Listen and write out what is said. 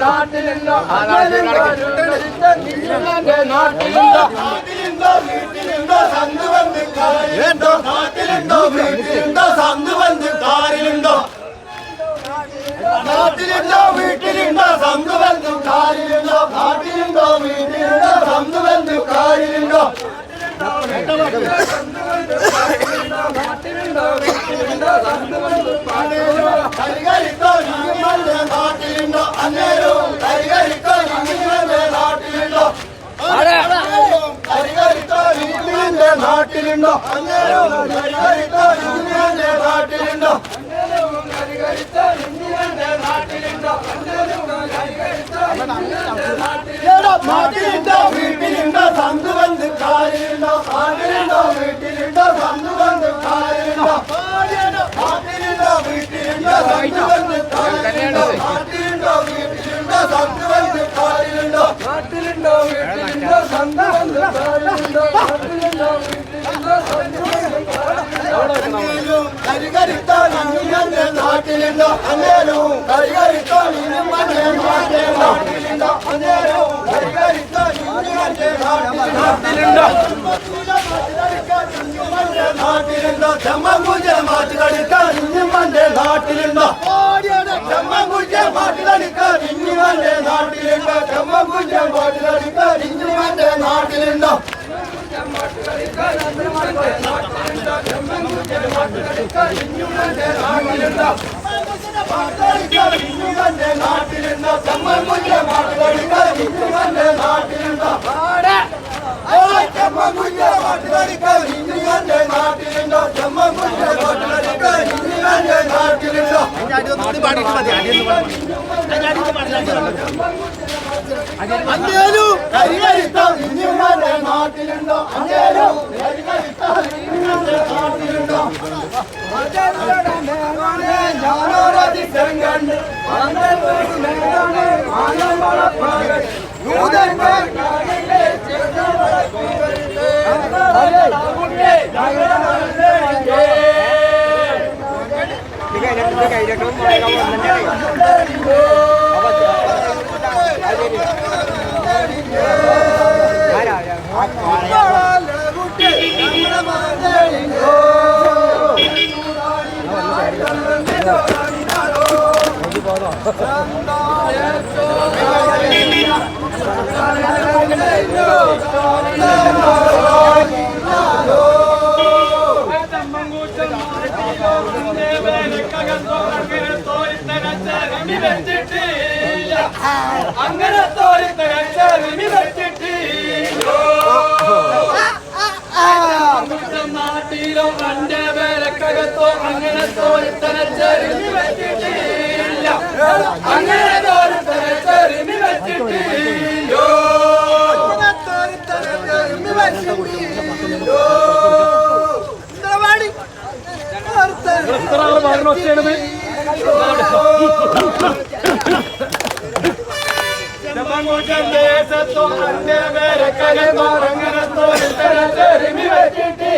നാട്ടിലുണ്ടോ നാട്ടിലുണ്ടോ വീട്ടിലുണ്ടോ സന്ത് വന്ന് കാറിലുണ്ടോ നാട്ടിലുണ്ടോ വീട്ടിലുണ്ടോ സന്ത് വന്ന് കാറിലുണ്ടോ നാട്ടിലുണ്ടോ വീട്ടിലുണ്ടോ സന്ത് വന്ന് കാറിലുണ്ടോ നാട്ടിലുണ്ടോ വീട്ടിലുണ്ടോ സന്ത് വന്ന് കാറിലുണ്ടോ കരികരിക്കോ നിങ്ങളുടെ നാട്ടിലുണ്ടോ അന്നേരവും കരികരിക്കോ നിങ്ങളുടെ നാട്ടിലുണ്ടോ കരികരിക്കോ നിങ്ങളുടെ നാട്ടിലുണ്ടോ അന്നേരവും കരികരിക്കോ നിങ്ങളുടെ നാട്ടിലുണ്ടോ നാട്ടിലുണ്ടോ വീട്ടിലുണ്ടോ സന്ത് വന്ന് കാറിലുണ്ടോ നാട്ടിലുണ്ടോ വീട്ടിലുണ്ടോ സന്ത് വന്ന് കാറിലുണ്ടോ നാട്ടിലുണ്ടോ വീട്ടിലുണ്ടോ സന്ത് വന്ന് കാറിലുണ്ടോ നാട്ടിലുണ്ടോ വീട്ടിലുണ്ടോ സന്ത് വന്ന് കാറിലുണ്ടോ നാട്ടിലുണ്ടോ വീട്ടിലുണ്ടോ സന്ത് വന്ന് കാറിലുണ്ടോ നാട്ടിലുണ്ടോ വീട്ടിലുണ്ടോ സന്ത് വന്ന് കാറിലുണ്ടോ കരികരിക്കോ നിങ്ങളുടെ നാട്ടിലുണ്ടോ അന്നേരവും കരികരിക്കോ നിങ്ങളുടെ നാട്ടിലുണ്ടോ അന്നേരവും കരികരിക്കോ നിങ്ങളുടെ നാട്ടിലുണ്ടോ നാട്ടിലുണ്ടോ ചെമ്മങ്കുജ മാറ്റി കളിക്കാൻ നിങ്ങളുടെ നാട്ടിലുണ്ടോ ചെമ്മങ്കുജ മാറ്റി കളിക്കാൻ നിങ്ങളുടെ നാട്ടിലുണ്ടോ ചെമ്മങ്കുജ മാറ്റി കളിക്കാൻ നിങ്ങളുടെ നാട്ടിലുണ്ടോ അഞ്ചേലു കരികരിത്തോ നിങ്ങളുടെ നാട്ടിലുണ്ടോ അഞ്ചേലു കരികരിത്തോ നിങ്ങളുടെ നാട്ടിലുണ്ടോ ഞാനോരതി തെങ്കണ്ട് അങ്ങനെ നാട്ടിലോ എന്റെ വേലക്കകത്തോ അങ്ങനെ തോരിത്തരച്ചെറിഞ്ഞു വെച്ചിട്ടില്ല അങ്ങനെ തോരിത്തരച്ചെറിഞ്ഞു വെച്ചിട്ടില്ലോ തോരിത്തരച്ചെറിഞ്ഞു വെച്ചിട്ടില്ലോ ദേശത്തോ എന്റെ വേലക്കകത്തോ അങ്ങനെ തോരിത്തരച്ചെറിഞ്ഞു വെച്ചിട്ടില്ല